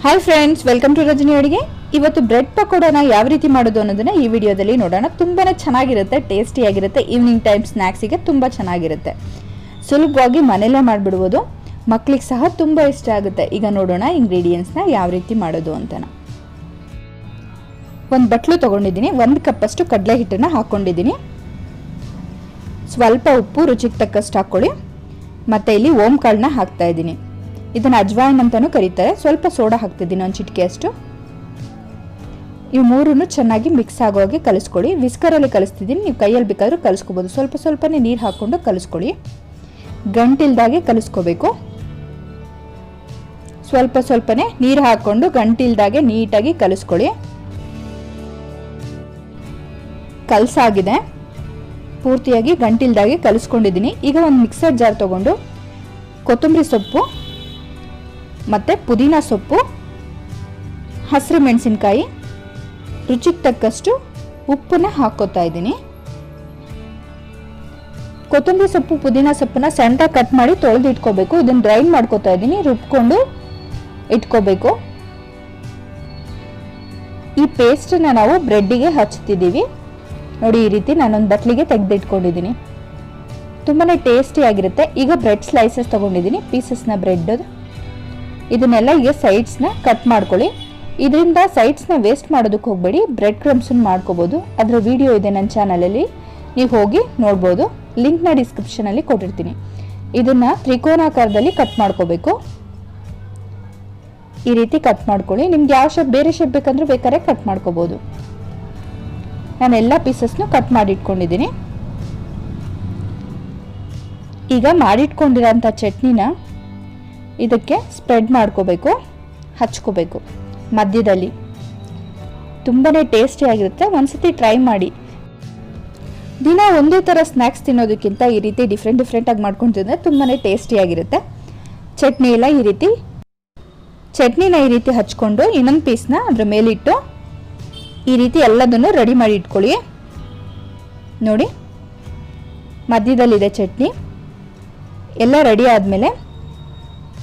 Hi friends, welcome to Rajani ಅಡುಗೆ. ಇವತ್ತು bread ಪಕೋಡಾನ ಯಾವ ರೀತಿ ಮಾಡೋದು ಅನ್ನೋದನ್ನ ಈ ವಿಡಿಯೋದಲ್ಲಿ ನೋಡೋಣ. ತುಂಬಾನೇ ಚೆನ್ನಾಗಿರುತ್ತೆ, ಟೇಸ್ಟಿಯಾಗಿರುತ್ತೆ. ಈವ್ನಿಂಗ್ ಟೈಮ್ ಸ್ನ್ಯಾಕ್ಸಿಗೆ ತುಂಬ ಚೆನ್ನಾಗಿರುತ್ತೆ. ಸುಲಭವಾಗಿ ಮನೆಯಲ್ಲೇ ಮಾಡಿಬಿಡ್ಬೋದು. ಮಕ್ಕಳಿಗೆ ಸಹ ತುಂಬ ಇಷ್ಟ ಆಗುತ್ತೆ. ಈಗ ನೋಡೋಣ ಇಂಗ್ರೀಡಿಯೆಂಟ್ಸ್ನ ಯಾವ ರೀತಿ ಮಾಡೋದು ಅಂತನ. ಒಂದು ಬಟ್ಲು ತೊಗೊಂಡಿದ್ದೀನಿ, 1 ಕಪ್ಪಷ್ಟು ಕಡಲೆ ಹಿಟ್ಟನ್ನು ಹಾಕ್ಕೊಂಡಿದ್ದೀನಿ. ಸ್ವಲ್ಪ ಉಪ್ಪು ರುಚಿಗೆ ತಕ್ಕಷ್ಟು ಹಾಕ್ಕೊಳ್ಳಿ. ಮತ್ತು ಇಲ್ಲಿ ಓಮ್ ಕಾಳನ್ನ ಹಾಕ್ತಾ ಇದ್ದೀನಿ. ಇದನ್ನು ಅಜ್ವಾಯಿನ್ ಅಂತಲೂ ಕರೀತಾರೆ. ಸ್ವಲ್ಪ ಸೋಡಾ ಹಾಕ್ತಿದ್ದೀನಿ, ಒಂದು ಚಿಟಿಕೆಯಷ್ಟು. ಇವು ಮೂರನ್ನು ಚೆನ್ನಾಗಿ ಮಿಕ್ಸ್ ಆಗೋ ಹಾಗೆ ಕಲಿಸ್ಕೊಳ್ಳಿ. ವಿಸ್ಕರಲ್ಲಿ ಕಲಿಸ್ತಿದ್ದೀನಿ, ನೀವು ಕೈಯಲ್ಲಿ ಬೇಕಾದರೂ ಕಲಿಸ್ಕೋಬೋದು. ಸ್ವಲ್ಪನೇ ನೀರು ಹಾಕ್ಕೊಂಡು ಕಲಿಸ್ಕೊಳ್ಳಿ. ಗಂಟಿಲ್ದಾಗೆ ಕಲಿಸ್ಕೋಬೇಕು. ಸ್ವಲ್ಪನೇ ನೀರು ಹಾಕ್ಕೊಂಡು ಗಂಟಿಲ್ದಾಗೆ ನೀಟಾಗಿ ಕಲಿಸ್ಕೊಳ್ಳಿ. ಕಲಸಾಗಿದೆ, ಪೂರ್ತಿಯಾಗಿ ಗಂಟಿಲ್ದಾಗೆ ಕಲಿಸ್ಕೊಂಡಿದ್ದೀನಿ. ಈಗ ಒಂದು ಮಿಕ್ಸರ್ ಜಾರ್ ತೊಗೊಂಡು ಕೊತ್ತಂಬರಿ ಸೊಪ್ಪು ಮತ್ತು ಪುದೀನ ಸೊಪ್ಪು, ಹಸಿರು ಮೆಣಸಿನ್ಕಾಯಿ, ರುಚಿಗೆ ತಕ್ಕಷ್ಟು ಉಪ್ಪನ್ನ ಹಾಕ್ಕೋತಾ ಇದ್ದೀನಿ. ಕೊತ್ತಂಬರಿ ಸೊಪ್ಪು ಪುದೀನ ಸೊಪ್ಪನ್ನ ಸಣ್ಣದಾಗಿ ಕಟ್ ಮಾಡಿ ತೊಳೆದು ಇಟ್ಕೋಬೇಕು. ಇದನ್ನು ಗ್ರೈಂಡ್ ಮಾಡ್ಕೋತಾ ಇದ್ದೀನಿ, ರುಬ್ಕೊಂಡು ಇಟ್ಕೋಬೇಕು. ಈ ಪೇಸ್ಟನ್ನ ನಾವು ಬ್ರೆಡ್ಡಿಗೆ ಹಚ್ತಿದ್ದೀವಿ ನೋಡಿ. ಈ ರೀತಿ ನಾನೊಂದು ಬಟ್ಲಿಗೆ ತೆಗೆದಿಟ್ಕೊಂಡಿದ್ದೀನಿ. ತುಂಬಾ ಟೇಸ್ಟಿಯಾಗಿರುತ್ತೆ. ಈಗ ಬ್ರೆಡ್ ಸ್ಲೈಸಸ್ ತೊಗೊಂಡಿದ್ದೀನಿ, ಪೀಸಸ್ನ ಬ್ರೆಡ್. ಇದನ್ನೆಲ್ಲ ಈಗ ಸೈಡ್ಸ್ನ ಕಟ್ ಮಾಡ್ಕೊಳ್ಳಿ. ಇದರಿಂದ ಸೈಡ್ಸ್ನ ವೇಸ್ಟ್ ಮಾಡೋದಕ್ಕೆ ಹೋಗಬೇಡಿ, ಬ್ರೆಡ್ ಕ್ರಮ್ಸನ್ನು ಮಾಡ್ಕೋಬೋದು. ಅದರ ವಿಡಿಯೋ ಇದೆ ನನ್ನ ಚಾನಲಲ್ಲಿ, ನೀವು ಹೋಗಿ ನೋಡ್ಬೋದು. ಲಿಂಕ್ನ ಡಿಸ್ಕ್ರಿಪ್ಷನಲ್ಲಿ ಕೊಟ್ಟಿರ್ತೀನಿ. ಇದನ್ನು ತ್ರಿಕೋನಾಕಾರದಲ್ಲಿ ಕಟ್ ಮಾಡ್ಕೋಬೇಕು. ಈ ರೀತಿ ಕಟ್ ಮಾಡ್ಕೊಳ್ಳಿ. ನಿಮ್ಗೆ ಯಾವ ಶೇಪ್, ಬೇರೆ ಶೇಪ್ ಬೇಕಂದ್ರೂ ಬೇಕಾದ್ರೆ ಕಟ್ ಮಾಡ್ಕೋಬೋದು. ನಾನೆಲ್ಲ ಪೀಸಸ್ನು ಕಟ್ ಮಾಡಿ ಇಟ್ಕೊಂಡಿದ್ದೀನಿ. ಈಗ ಮಾಡಿಟ್ಕೊಂಡಿರೋಂಥ ಚಟ್ನಿನ ಇದಕ್ಕೆ ಸ್ಪ್ರೆಡ್ ಮಾಡ್ಕೋಬೇಕು, ಹಚ್ಕೋಬೇಕು ಮಧ್ಯದಲ್ಲಿ. ತುಂಬಾ ಟೇಸ್ಟಿಯಾಗಿರುತ್ತೆ. ಒಂದ್ಸತಿ ಟ್ರೈ ಮಾಡಿ. ದಿನ ಒಂದೇ ಥರ ಸ್ನ್ಯಾಕ್ಸ್ ತಿನ್ನೋದಕ್ಕಿಂತ ಈ ರೀತಿ ಡಿಫ್ರೆಂಟಾಗಿ ಮಾಡ್ಕೊಂಡು ತಿಂದರೆ ತುಂಬಾ ಟೇಸ್ಟಿಯಾಗಿರುತ್ತೆ. ಚಟ್ನಿನ ಈ ರೀತಿ ಹಚ್ಕೊಂಡು ಇನ್ನೊಂದು ಪೀಸ್ನ ಅದ್ರ ಮೇಲಿಟ್ಟು ಈ ರೀತಿ ಎಲ್ಲದನ್ನು ರೆಡಿ ಮಾಡಿ ಇಟ್ಕೊಳ್ಳಿ. ನೋಡಿ, ಮಧ್ಯದಲ್ಲಿದೆ ಚಟ್ನಿ. ಎಲ್ಲ ರೆಡಿ ಆದಮೇಲೆ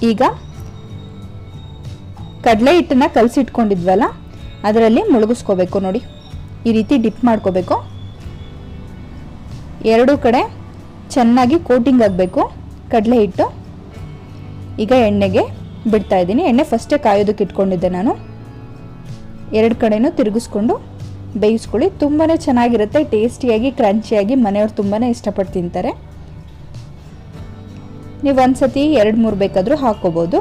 ಈಗ ಕಡಲೆ ಹಿಟ್ಟನ್ನ ಕಲಸಿಟ್ಕೊಂಡಿದ್ವಲ್ಲ ಅದರಲ್ಲಿ ಮುಳುಗಿಸ್ಕೋಬೇಕು. ನೋಡಿ, ಈ ರೀತಿ ಡಿಪ್ ಮಾಡ್ಕೋಬೇಕು. ಎರಡೂ ಕಡೆ ಚೆನ್ನಾಗಿ ಕೋಟಿಂಗ್ ಆಗಬೇಕು ಕಡಲೆ ಹಿಟ್ಟು. ಈಗ ಎಣ್ಣೆಗೆ ಬಿಡ್ತಾ ಇದ್ದೀನಿ. ಎಣ್ಣೆ ಫಸ್ಟೇ ಕಾಯೋದಕ್ಕೆ ಇಟ್ಕೊಂಡಿದ್ದೆ ನಾನು. ಎರಡು ಕಡೆನೂ ತಿರುಗಿಸ್ಕೊಂಡು ಬೇಯಿಸ್ಕೊಳ್ಳಿ. ತುಂಬಾ ಚೆನ್ನಾಗಿರುತ್ತೆ, ಟೇಸ್ಟಿಯಾಗಿ ಕ್ರಂಚಿಯಾಗಿ. ಮನೆಯವ್ರು ತುಂಬಾ ಇಷ್ಟಪಟ್ಟು ತಿಂತಾರೆ. ನೀವು ಒಂದ್ಸತಿ 2-3 ಬೇಕಾದರೂ ಹಾಕ್ಕೋಬೋದು.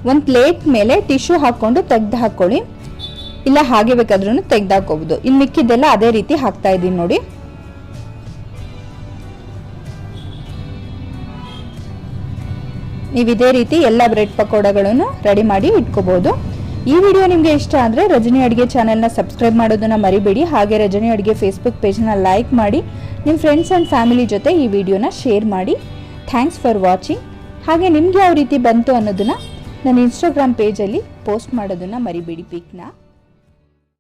ಒಂದು ಪ್ಲೇಟ್ ಮೇಲೆ ಟಿಶ್ಯೂ ಹಾಕ್ಕೊಂಡು ತೆಗ್ದು ಹಾಕ್ಕೊಳ್ಳಿ, ಇಲ್ಲ ಹಾಗೆ ಬೇಕಾದ್ರೂ ತೆಗ್ದು ಹಾಕೋಬಹುದು. ಇನ್ನು ಮಿಕ್ಕಿದ್ದೆಲ್ಲ ಅದೇ ರೀತಿ ಹಾಕ್ತಾ ಇದ್ದೀನಿ ನೋಡಿ. ನೀವು ಇದೇ ರೀತಿ ಎಲ್ಲ ಬ್ರೆಡ್ ಪಕೋಡಗಳನ್ನು ರೆಡಿ ಮಾಡಿ ಇಟ್ಕೋಬಹುದು. ಈ ವಿಡಿಯೋ ನಿಮಗೆ ಇಷ್ಟ ಆದರೆ ರಜನಿ ಅಡುಗೆ ಚಾನೆಲ್ನ ಸಬ್ಸ್ಕ್ರೈಬ್ ಮಾಡೋದನ್ನು ಮರಿಬೇಡಿ. ಹಾಗೆ ರಜನಿ ಅಡುಗೆ ಫೇಸ್ಬುಕ್ ಪೇಜ್ನ ಲೈಕ್ ಮಾಡಿ, ನಿಮ್ಮ ಫ್ರೆಂಡ್ಸ್ ಆ್ಯಂಡ್ ಫ್ಯಾಮಿಲಿ ಜೊತೆ ಈ ವಿಡಿಯೋನ ಶೇರ್ ಮಾಡಿ. Thanks for watching. ಹಾಗೆ ನಿಮ್ಗೆ ಯಾವ ರೀತಿ ಬಂತು ಅನ್ನೋದನ್ನು ನನ್ನ ಇನ್ಸ್ಟಾಗ್ರಾಮ್ ಪೇಜಲ್ಲಿ ಪೋಸ್ಟ್ ಮಾಡೋದನ್ನು ಮರಿಬೇಡಿ, ಪಿಕ್ನ.